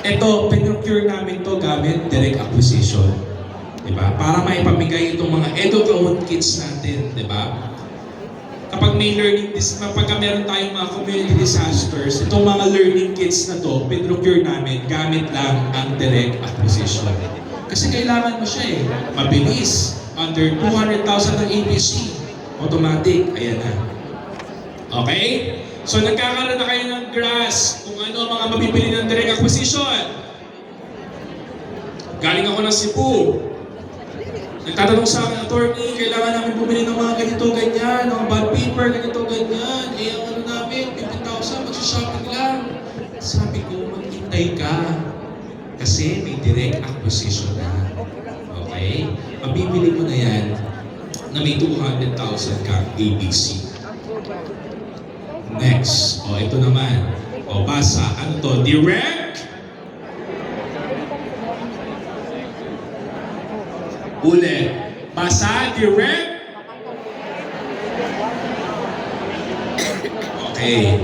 Ito, pinrocure namin to gamit direct acquisition. Diba? Para maipamigay itong mga EduCloud kits natin. Diba? Kapag may kapag meron tayong mga community disasters, itong mga learning kits na to, pinrocure namin gamit lang ang direct acquisition. Kasi kailangan mo siya eh. Mabilis. Under 200,000 ng ABC. Automatic. Ayan na. Okay? So nagkakaroon na kayo ng grasp kung ano ang mga mabibili ng direct acquisition. Galing ako ng Cebu. Nagtatanong sa akin, attorney, kailangan namin bumili ng mga ganito, ganyan, mga bond paper, ganito, ganyan. Eh, ang ano namin, 50,000, magsashopping lang. Sabi ko, maghintay ka. Kasi may direct acquisition na. Okay? Mabibili mo na yan na may 200,000 kang ABC. Next. O, ito naman. O, basa. Ano to? Direct. Ulit. Basa. Direct. Okay.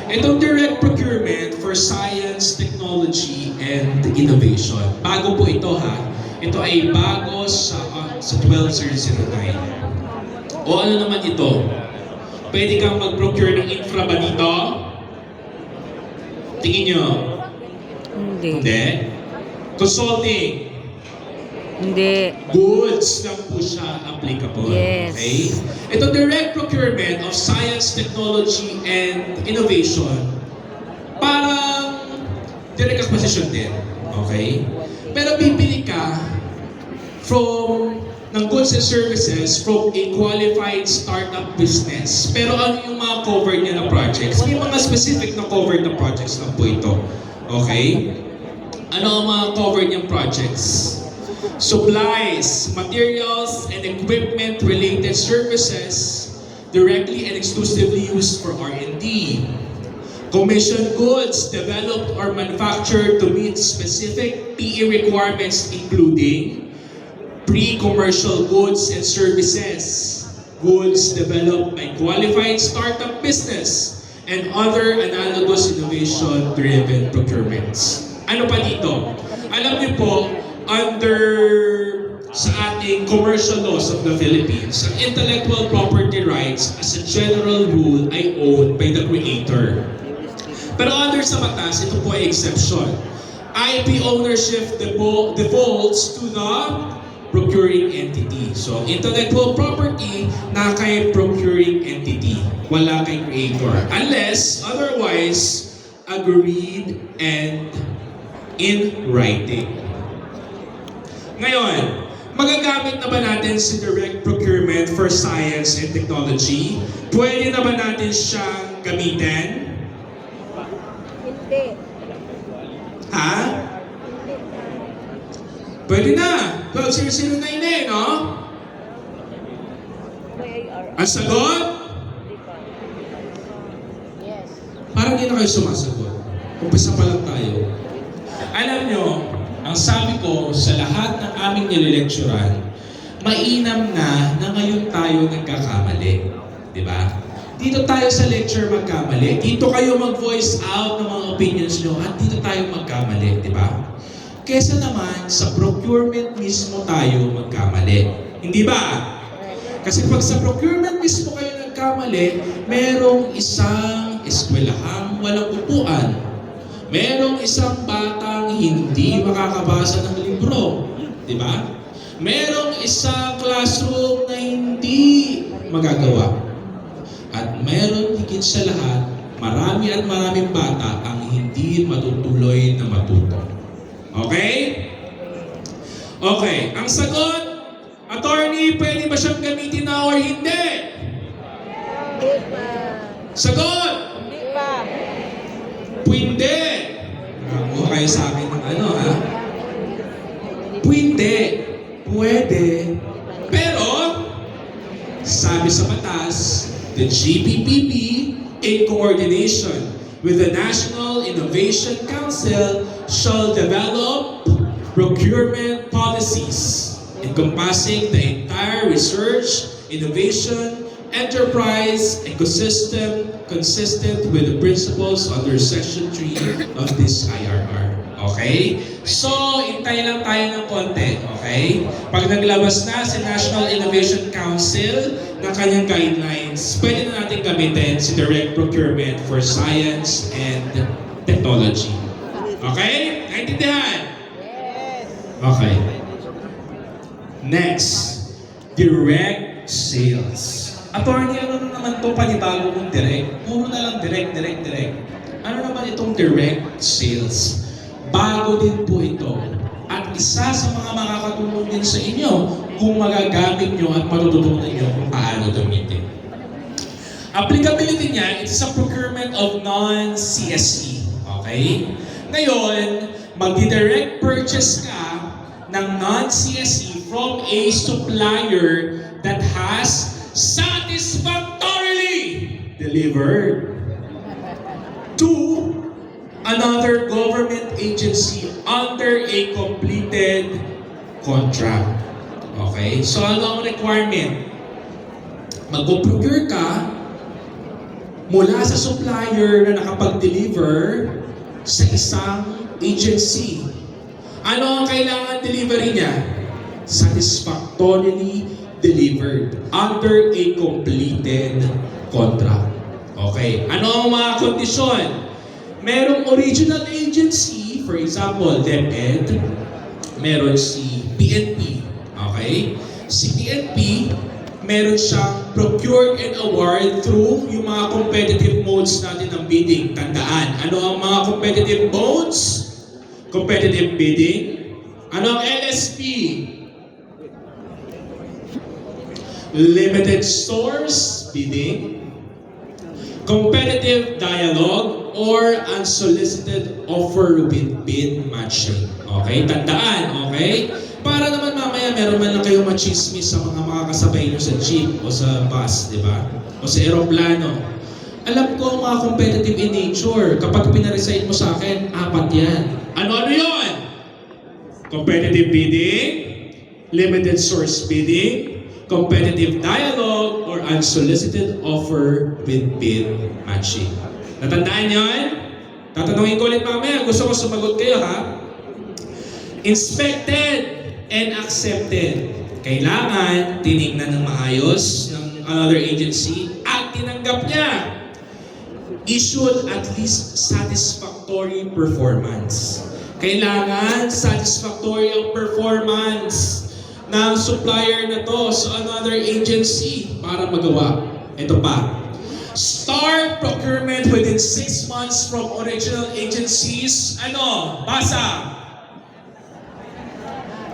Itong direct procurement for science, technology, and innovation. Bago po ito ha. Ito ay bago sa 12009. O ano naman ito? Pwede kang mag-procure ng infra ba dito? Tingin nyo? Hindi. Consulting? Hindi. Goods lang po siya applicable. Yes. Okay? Ito direct procurement of science, technology, and innovation. Parang direct acquisition din. Okay? Pero bibili ka ng goods and services from a qualified startup business. Pero ano yung mga covered niya na projects? May mga specific na covered na projects lang po ito. Okay? Ano ang mga covered niyang projects? Supplies, materials, and equipment-related services directly and exclusively used for R&D. Commission goods developed or manufactured to meet specific PE requirements including pre-commercial goods and services, goods developed by qualified startup business, and other analogous innovation-driven procurements. Ano pa dito? Alam niyo po, under sa ating commercial laws of the Philippines, ang intellectual property rights as a general rule ay owned by the creator. Pero under sa batas, ito po ay exception. IP ownership defaults to the procuring entity. So, intellectual property na kay procuring entity. Wala kay creator. Unless, otherwise, agreed and in writing. Ngayon, magagamit na ba natin si direct procurement for science and technology? Pwede na ba natin siyang gamitin? Hindi. Ha? Pwede na. 12,009 na eh, no? Ang sagot? Yes. Parang hindi na kayo sumasagot. Umpisa pa lang tayo. Alam nyo, ang sabi ko sa lahat ng aming nililecturan, mainam na ngayon tayo nagkakamali. Di ba? Dito tayo sa lecture magkamali. Dito kayo mag-voice out ng mga opinions nyo at dito tayo magkamali. Di ba? Kesa naman sa procurement mismo tayo magkamali. Hindi ba? Kasi pag sa procurement mismo kayo nagkamali, merong isang eskwelahang walang upuan. Merong isang batang hindi makakabasa ng libro. Di ba? Merong isang classroom na hindi magagawa. At meron higit sa lahat, marami at maraming bata ang hindi matutuloy na matuto. Okay? Okay. Ang sagot, attorney, pwede ba siyang gamitin na or hindi? Hindi pa. Sagot! Hindi pa. Pwede. Nakuha kayo sa akin ng ano, ha? Pwede. Pwede. Pero, sabi sa batas, the GPPB, in coordination with the National Innovation Council, shall develop procurement policies encompassing the entire research, innovation, enterprise ecosystem consistent with the principles under Section 3 of this IRR. Okay? Okay? So, intay lang tayo ng konti. Okay? Pag naglabas na si National Innovation Council ng kanyang guidelines, pwede na natin gamitin si Direct Procurement for Science and Technology. Okay? Naintindihan? Yes. Okay. Next, direct sales. Attorney, ano na naman to panibago kong direct? Puro na lang direct. Ano naman itong direct sales? Bago din po ito. At isa sa mga makakatulong din sa inyo kung magagamit nyo at matututunan nyo kung paano gamitin. Applicability niya, it is a procurement of non-CSE. Okay? Ngayon, magdi-direct purchase ka ng non-CSE from a supplier that has satisfactorily delivered to another government agency under a completed contract. Okay? So ano ang requirement? Mag-procure ka mula sa supplier na nakapag-deliver sa isang agency. Ano ang kailangan delivery niya? Satisfactorily delivered under a completed contract. Okay. Ano ang mga kondisyon? Merong original agency, for example, DepEd. Meron si PNP. Okay. Si PNP, meron siyang procured and award through yung mga competitive modes natin ng bidding. Tandaan, ano ang mga competitive modes? Competitive bidding. Ano ang LSP? Limited source bidding. Competitive dialogue or unsolicited offer with bid matching. Okay? Tandaan, okay? Para naman mamaya meron man lang kayong machismis sa mga makakasabay nyo sa jeep o sa bus, di ba? O sa aeroplano. Alam ko mga competitive in nature. Kapag pinaresign mo sa akin, 4 yan. Ano yun? Competitive bidding, limited source bidding, competitive dialogue, or unsolicited offer with bid matching. Natandaan yun? Tatanungin ko ulit mamaya. Gusto ko sumagot kayo, ha? Inspected and accepted. Kailangan tinignan ng maayos ng another agency at tinanggap niya. Issued at least satisfactory performance. Kailangan satisfactory ang performance ng supplier na to sa another agency para magawa. Ito pa. Start procurement within 6 months from original agencies. Ano? Basa.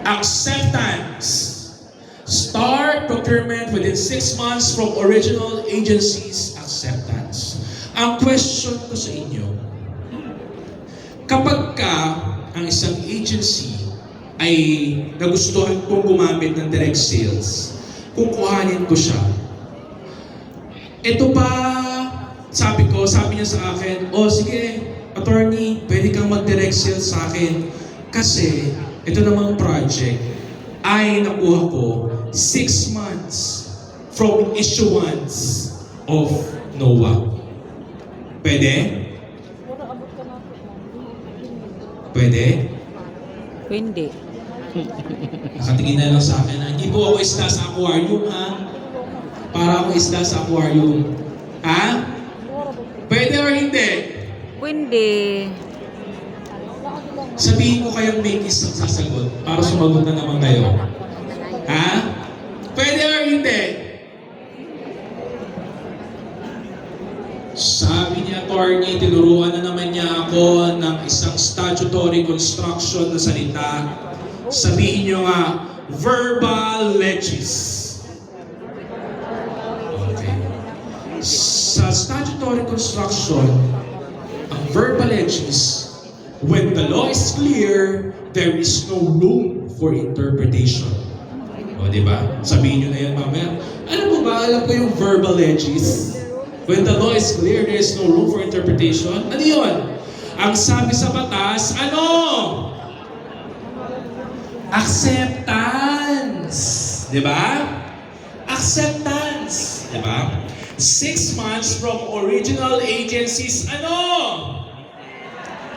Acceptance. Start procurement within 6 months from original agencies. Acceptance. Ang question ko sa inyo, kapag ka ang isang agency ay nagustuhan kong gumamit ng direct sales, kukuhanin ko siya. Ito ba, sabi niya sa akin, sige, attorney, pwede kang mag-direct sales sa akin kasi ito namang project ay nakuha ko 6 months from issuance of NOAA. Pwede? Pwede? Hindi. Nakatingin na lang sa akin. Hindi po ako isda sa aquarium, ha? Para ako isda sa aquarium. Ha? Pwede or hindi? Hindi. Sabihin ko kayong may kiss ang sasagot para sumagot na naman kayo. Ha? Pwede or hindi? Sabi ni attorney, tinuruan na naman niya ako ng isang statutory construction na salita. Sabihin niyo nga, verbal legis. Okay. Sa statutory construction, ang verbal legis, when the law is clear, there is no room for interpretation. O, di ba? Sabihin niyo na yan mamaya. Alam mo ba, alam ko yung verbal legis. When the law is clear, there is no room for interpretation. Ano yun? Ang sabi sa batas, ano? Acceptance. Di ba? Acceptance. Di ba? 6 months from original agencies, ano?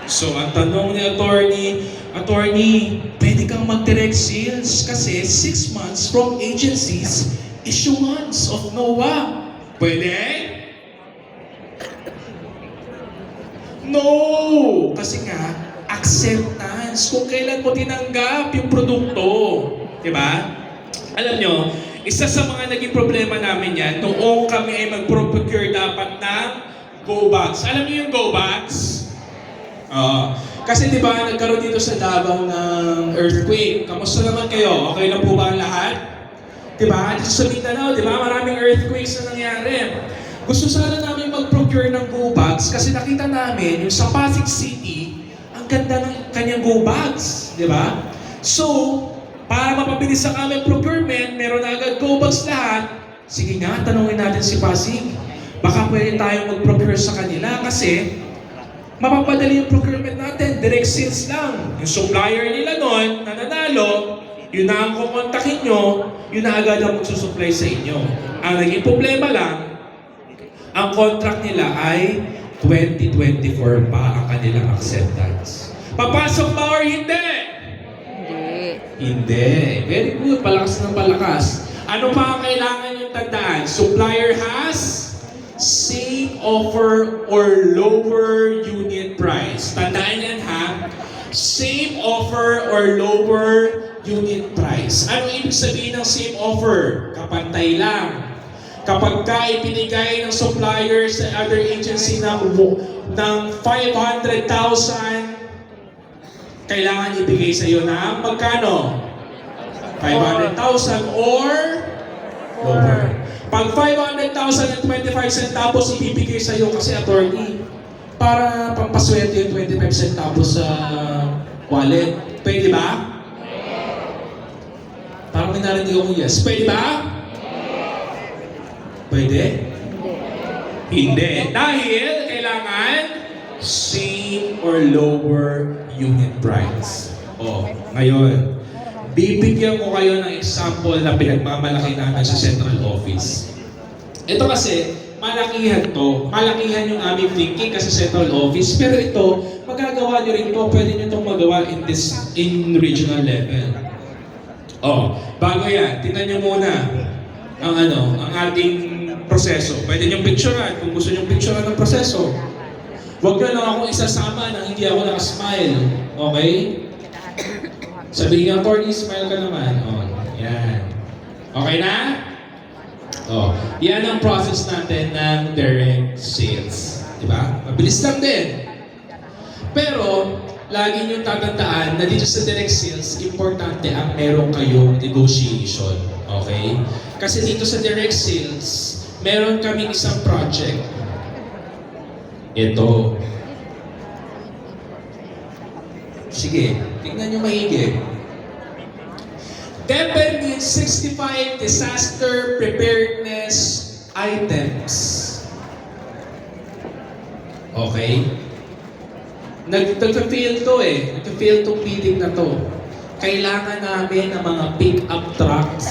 So, ang tanong ni attorney, attorney, pwede kang mag-direct sales kasi 6 months from agencies, issuance of NOA. Pwede? No! Kasi nga, acceptance. Kung kailan mo tinanggap yung produkto. Diba? Alam nyo, isa sa mga naging problema namin yan, noong kami ay mag-procure dapat ng go bags. Alam niyo yung go bags? Kasi di ba nagkaroon dito sa Davao ng earthquake. Kamusta naman kayo? Okay lang po ba ang lahat? Di ba? Dito sa Mindanao, di ba? Maraming earthquakes na nangyari. Gusto sana namin mag-procure ng go bags kasi nakita namin yung sa Pasig City, ang ganda ng kanyang go bags. Di ba? So, para mapabilis ang aming procurement, meron na agad go bags lahat. Sige nga, tanungin natin si Pasig. Baka pwede tayong mag-procure sa kanila kasi mapapadali yung procurement natin, direct sales lang. Yung supplier nila nun, na nanalo, yun na ang kukontakin nyo, yun na agad ang magsusupply sa inyo. Ang naging problema lang, ang contract nila ay 2024 pa ang kanilang acceptance. Papasok ba or hindi? Hindi. Hindi. Very good. Palakas ng palakas. Ano pa ang kailangan yung tandaan? Supplier has same offer or lower unit price. Tandaan yan ha. Same offer or lower unit price. Ano ibig sabihin ng same offer? Kapantay lang. Kapag ka ipinigay ng supplier sa other agency ng 500,000, kailangan ibigay sa iyo ng magkano? 500,000 or lower. Pag 500,000 and 25 centavos ibibigay sa iyo kasi attorney para pampaswerte yung 25 centavos sa wallet. Pwede ba? Parang may narinig akong yes. Pwede ba? Pwede? Hindi. Dahil kailangan same or lower unit price. Ngayon, bibigyan ko kayo ng example na pinagmamalaki namin sa central office. Ito kasi, malakihan to. Malakihan yung aming thinking kasi central office. Pero ito, magagawa nyo rin to. Pwede nyo itong magawa in regional level. Bago yan, tingnan nyo muna ang ating proseso. Pwede nyo picturean kung gusto nyo picturean ng proseso. Huwag nyo lang akong isasama na hindi ako nakasmile. Okay? Sabihin nga, attorney, smile ka naman. Yan. Okay na? Yan ang process natin ng direct sales. Diba? Mabilis lang din. Pero, lagi nyo tatandaan na dito sa direct sales, importante ang meron kayong negotiation. Okay? Kasi dito sa direct sales, meron kaming isang project. Ito. Sige, tingnan nyo maigi. DEPER means 65 disaster preparedness items. Okay? Nag-fail to eh. Nag-fail tong bidding na to. Kailangan namin ng mga pick-up trucks